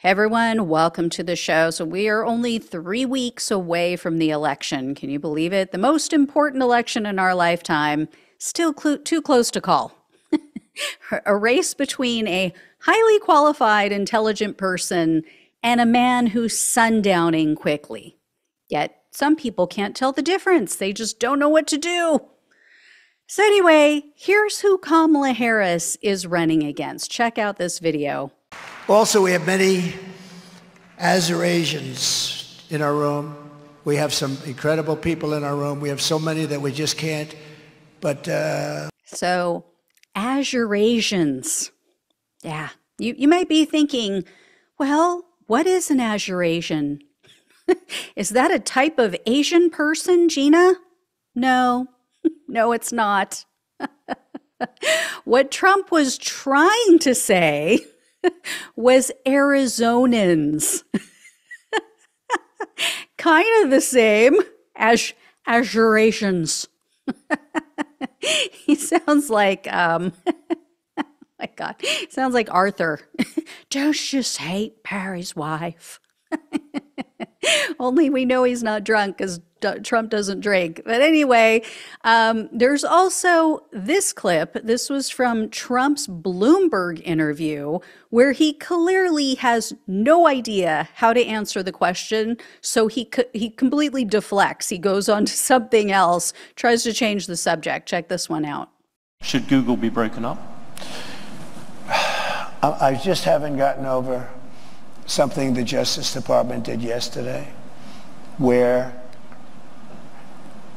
Everyone, welcome to the show. So we are only 3 weeks away from the election. Can you believe it? The most important election in our lifetime, still too close to call. A race between a highly qualified, intelligent person and a man who's sundowning quickly. Yet some people can't tell the difference. They just don't know what to do. So anyway, here's who Kamala Harris is running against. Check out this video. Also, we have many Azerasians in our room. We have some incredible people in our room. We have so many that we just can't. But So, Azerasians. Yeah, you might be thinking, well, what is an Azerasian? Is that a type of Asian person, Gina? No, no, it's not. What Trump was trying to say was Arizonans. Kind of the same as Azerasians. He sounds like, my God, sounds like Arthur. Don't you hate Perry's wife? Only we know he's not drunk because Trump doesn't drink. But anyway, there's also this clip. This was from Trump's Bloomberg interview where he clearly has no idea how to answer the question. So he completely deflects. He goes on to something else, tries to change the subject. Check this one out. Should Google be broken up? I just haven't gotten over something the Justice Department did yesterday, where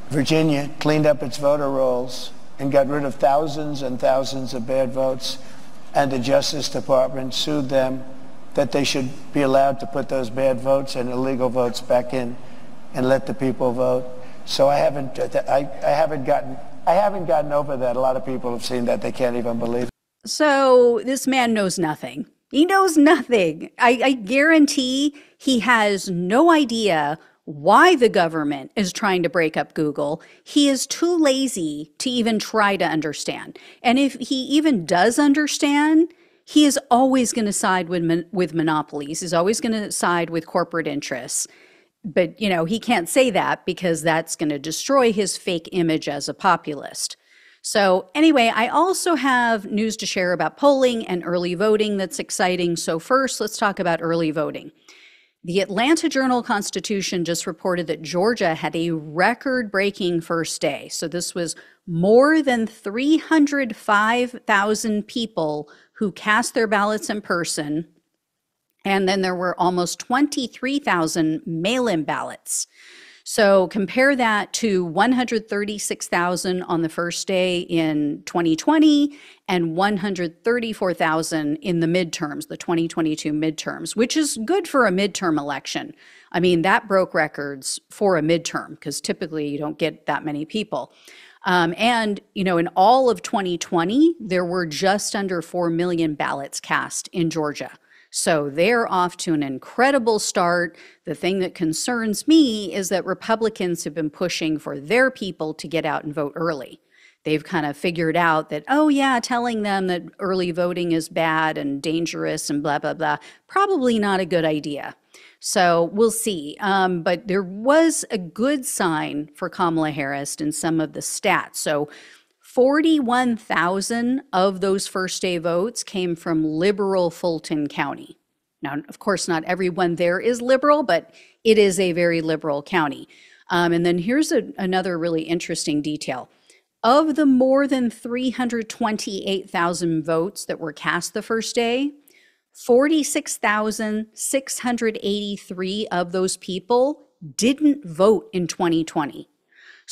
Virginia cleaned up its voter rolls and got rid of thousands and thousands of bad votes, and the Justice Department sued them that they should be allowed to put those bad votes and illegal votes back in and let the people vote. So I haven't gotten over that. A lot of people have seen that. They can't even believe it. So this man knows nothing. He knows nothing. I guarantee he has no idea why the government is trying to break up Google. He is too lazy to even try to understand. And if he even does understand, he is always going to side with monopolies. He's always going to side with corporate interests. But, he can't say that because that's going to destroy his fake image as a populist. So anyway, I also have news to share about polling and early voting that's exciting. So first, let's talk about early voting. The Atlanta Journal-Constitution just reported that Georgia had a record-breaking first day. So this was more than 305,000 people who cast their ballots in person. And then there were almost 23,000 mail-in ballots. So compare that to 136,000 on the first day in 2020 and 134,000 in the midterms, the 2022 midterms, which is good for a midterm election. I mean, that broke records for a midterm because typically you don't get that many people. And, in all of 2020, there were just under 4 million ballots cast in Georgia. So they're off to an incredible start. The thing that concerns me is that Republicans have been pushing for their people to get out and vote early. They've kind of figured out that, oh yeah, telling them that early voting is bad and dangerous and blah, blah, blah, probably not a good idea. So we'll see. But there was a good sign for Kamala Harris in some of the stats. So 41,000 of those first day votes came from liberal Fulton County. Now, of course, not everyone there is liberal, but it is a very liberal county. And then here's another really interesting detail. Of the more than 328,000 votes that were cast the first day, 46,683 of those people didn't vote in 2020.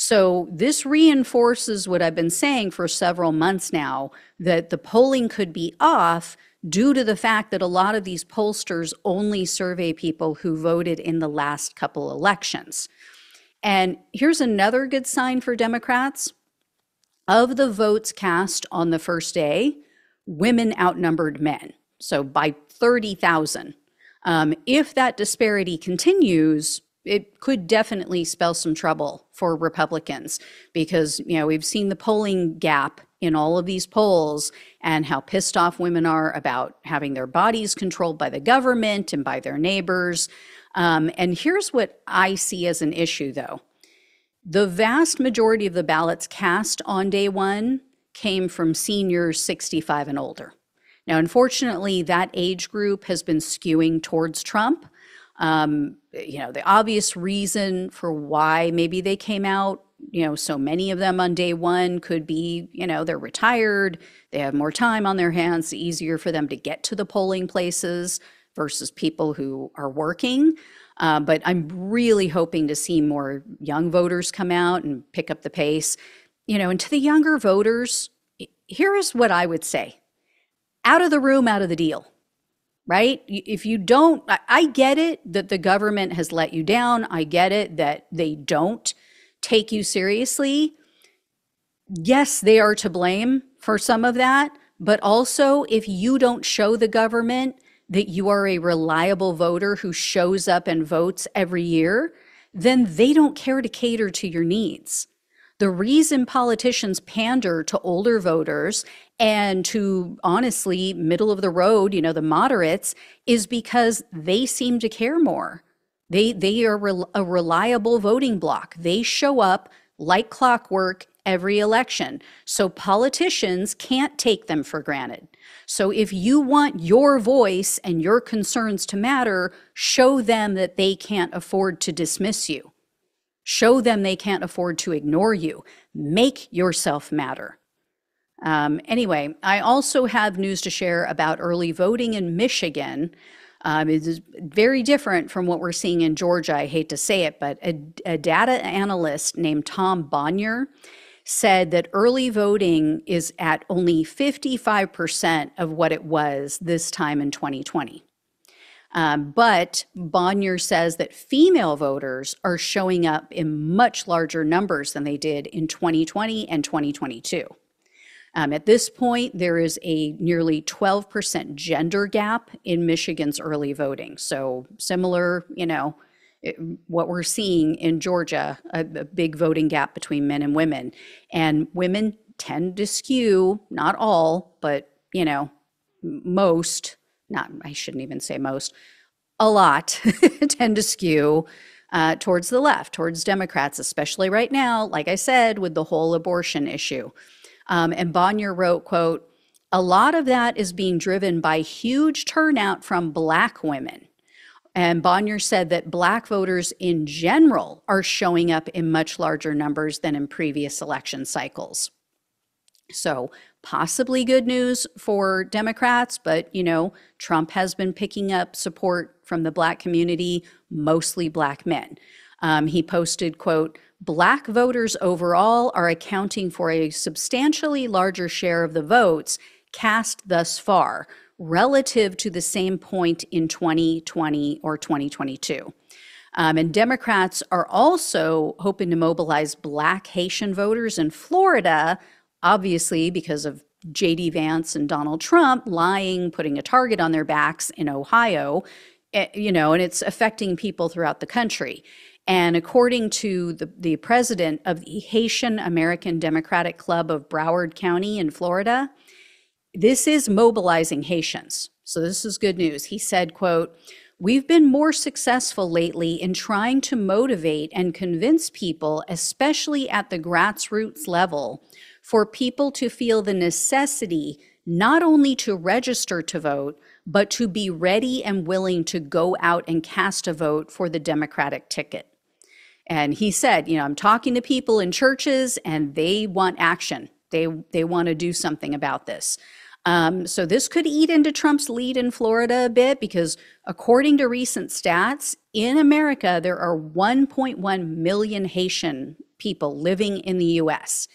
So this reinforces what I've been saying for several months now, that the polling could be off due to the fact that a lot of these pollsters only survey people who voted in the last couple elections. And here's another good sign for Democrats. Of the votes cast on the first day, women outnumbered men, so by 30,000. If that disparity continues, it could definitely spell some trouble for Republicans because, we've seen the polling gap in all of these polls and how pissed off women are about having their bodies controlled by the government and by their neighbors. And here's what I see as an issue, though. The vast majority of the ballots cast on day one came from seniors 65 and older. Now, unfortunately, that age group has been skewing towards Trump. The obvious reason for why maybe they came out, so many of them on day one could be, they're retired, they have more time on their hands, easier for them to get to the polling places versus people who are working. But I'm really hoping to see more young voters come out and pick up the pace. And to the younger voters, here is what I would say. Out of the room, out of the deal. Right? If you don't, I get it that the government has let you down. I get it that they don't take you seriously. Yes, they are to blame for some of that. But also, if you don't show the government that you are a reliable voter who shows up and votes every year, then they don't care to cater to your needs. The reason politicians pander to older voters and to, honestly, middle of the road, the moderates, is because they seem to care more. They are a reliable voting bloc. They show up like clockwork every election. So politicians can't take them for granted. So if you want your voice and your concerns to matter, show them that they can't afford to dismiss you. Show them they can't afford to ignore you. Make yourself matter. Anyway, I also have news to share about early voting in Michigan. It is very different from what we're seeing in Georgia. I hate to say it, but a data analyst named Tom Bonnier said that early voting is at only 55% of what it was this time in 2020. But Bonnier says that female voters are showing up in much larger numbers than they did in 2020 and 2022. At this point, there is a nearly 12% gender gap in Michigan's early voting. So similar, what we're seeing in Georgia, a big voting gap between men and women. And women tend to skew, not all, but, most, I shouldn't even say most, a lot tend to skew towards the left, towards Democrats, especially right now, like I said, with the whole abortion issue. And Bonnier wrote, quote, "A lot of that is being driven by huge turnout from Black women." And Bonnier said that Black voters in general are showing up in much larger numbers than in previous election cycles. So possibly good news for Democrats, but, Trump has been picking up support from the Black community, mostly Black men. He posted, quote, "Black voters overall are accounting for a substantially larger share of the votes cast thus far relative to the same point in 2020 or 2022. And Democrats are also hoping to mobilize Black Haitian voters in Florida, obviously because of J.D. Vance and Donald Trump lying, putting a target on their backs in Ohio, and it's affecting people throughout the country. And according to the president of the Haitian American Democratic Club of Broward County in Florida, this is mobilizing Haitians. So this is good news. He said, quote, "We've been more successful lately in trying to motivate and convince people, especially at the grassroots level, for people to feel the necessity not only to register to vote, but to be ready and willing to go out and cast a vote for the Democratic ticket." And he said, I'm talking to people in churches and they want action. They want to do something about this. So this could eat into Trump's lead in Florida a bit because according to recent stats, in America, there are 1.1 million Haitian people living in the U.S.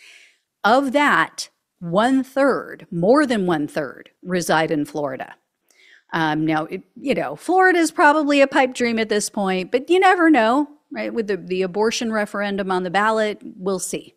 Of that, more than one third reside in Florida. Now, Florida is probably a pipe dream at this point, but you never know. Right, with the abortion referendum on the ballot, we'll see.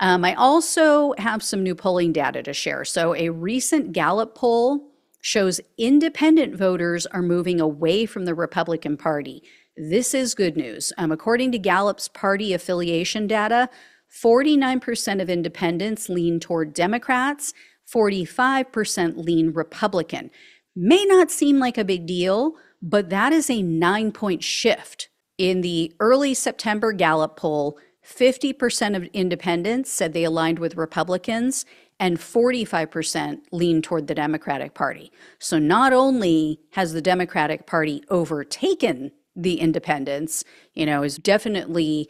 I also have some new polling data to share. So a recent Gallup poll shows independent voters are moving away from the Republican Party. This is good news. According to Gallup's party affiliation data, 49% of independents lean toward Democrats, 45% lean Republican. May not seem like a big deal, but that is a 9-point shift. In the early September Gallup poll, 50% of independents said they aligned with Republicans, and 45% leaned toward the Democratic Party. So not only has the Democratic Party overtaken the independents, is definitely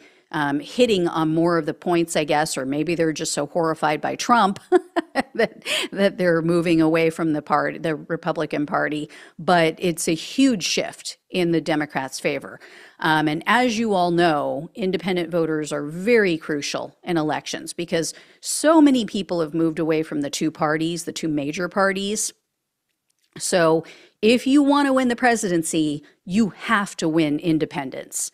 hitting on more of the points, I guess, or maybe they're just so horrified by Trump that they're moving away from the Republican Party. But it's a huge shift in the Democrats' favor. And as you all know, independent voters are very crucial in elections because so many people have moved away from the two parties, the two major parties. So if you want to win the presidency, you have to win independents.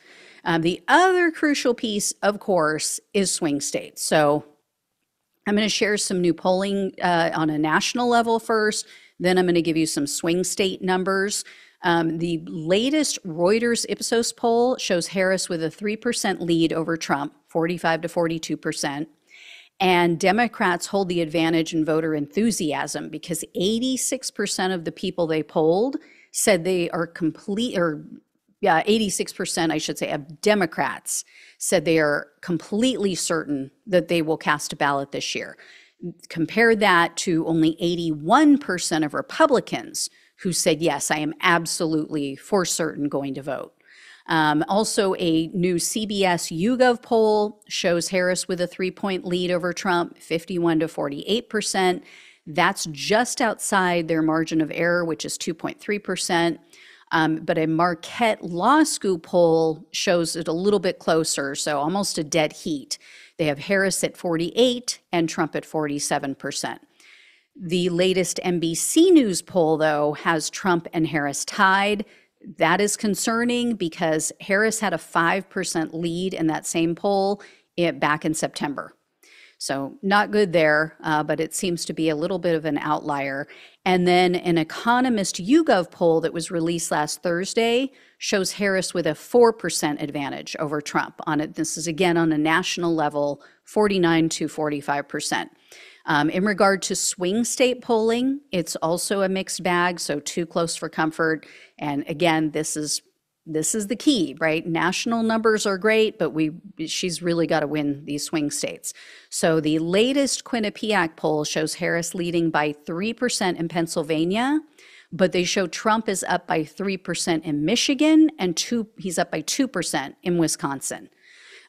The other crucial piece, of course, is swing states. So I'm going to share some new polling on a national level first. Then I'm going to give you some swing state numbers. The latest Reuters Ipsos poll shows Harris with a 3% lead over Trump, 45 to 42%. And Democrats hold the advantage in voter enthusiasm because 86% of the people they polled said they are 86%, I should say, of Democrats said they are completely certain that they will cast a ballot this year. Compare that to only 81% of Republicans who said, yes, I am absolutely for certain going to vote. Also, a new CBS YouGov poll shows Harris with a 3-point lead over Trump, 51 to 48%. That's just outside their margin of error, which is 2.3%. But a Marquette Law School poll shows it a little bit closer, so almost a dead heat. They have Harris at 48 and Trump at 47%. The latest NBC News poll, though, has Trump and Harris tied. That is concerning because Harris had a 5% lead in that same poll back in September. So not good there, but it seems to be a little bit of an outlier. And then an Economist YouGov poll that was released last Thursday shows Harris with a 4% advantage over Trump on it. This is again on a national level, 49 to 45%. In regard to swing state polling, it's also a mixed bag, so too close for comfort. And again, this is the key, right? National numbers are great, but she's really got to win these swing states. So the latest Quinnipiac poll shows Harris leading by 3% in Pennsylvania, but they show Trump is up by 3% in Michigan and he's up by 2% in Wisconsin.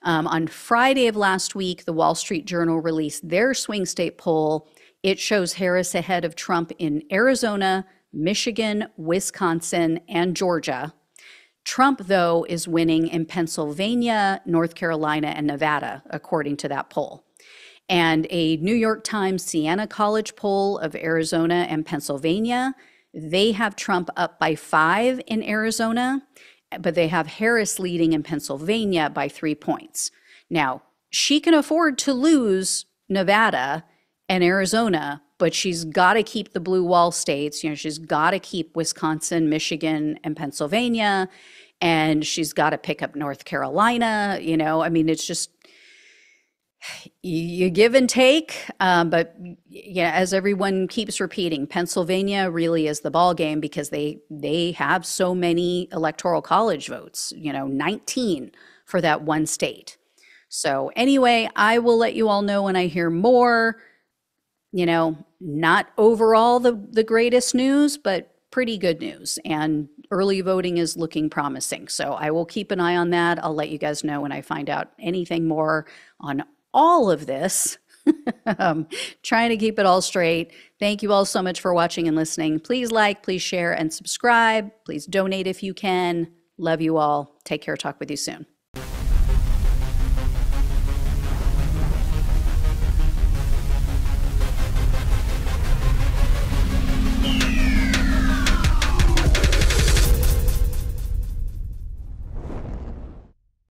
On Friday of last week, the Wall Street Journal released their swing state poll. It shows Harris ahead of Trump in Arizona, Michigan, Wisconsin, and Georgia. Trump, though, is winning in Pennsylvania, North Carolina, and Nevada, according to that poll. And a New York Times Siena College poll of Arizona and Pennsylvania, they have Trump up by 5 in Arizona, but they have Harris leading in Pennsylvania by 3 points. Now, she can afford to lose Nevada and Arizona, but she's got to keep the blue wall states. She's got to keep Wisconsin, Michigan, and Pennsylvania, and she's got to pick up North Carolina. It's just, you give and take, but as everyone keeps repeating, Pennsylvania really is the ball game because they have so many electoral college votes, 19 for that one state. So anyway, I will let you all know when I hear more. Not overall the greatest news, but pretty good news. And early voting is looking promising. So I will keep an eye on that. I'll let you guys know when I find out anything more on all of this. Trying to keep it all straight. Thank you all so much for watching and listening. Please like, please share, and subscribe. Please donate if you can. Love you all. Take care. Talk with you soon.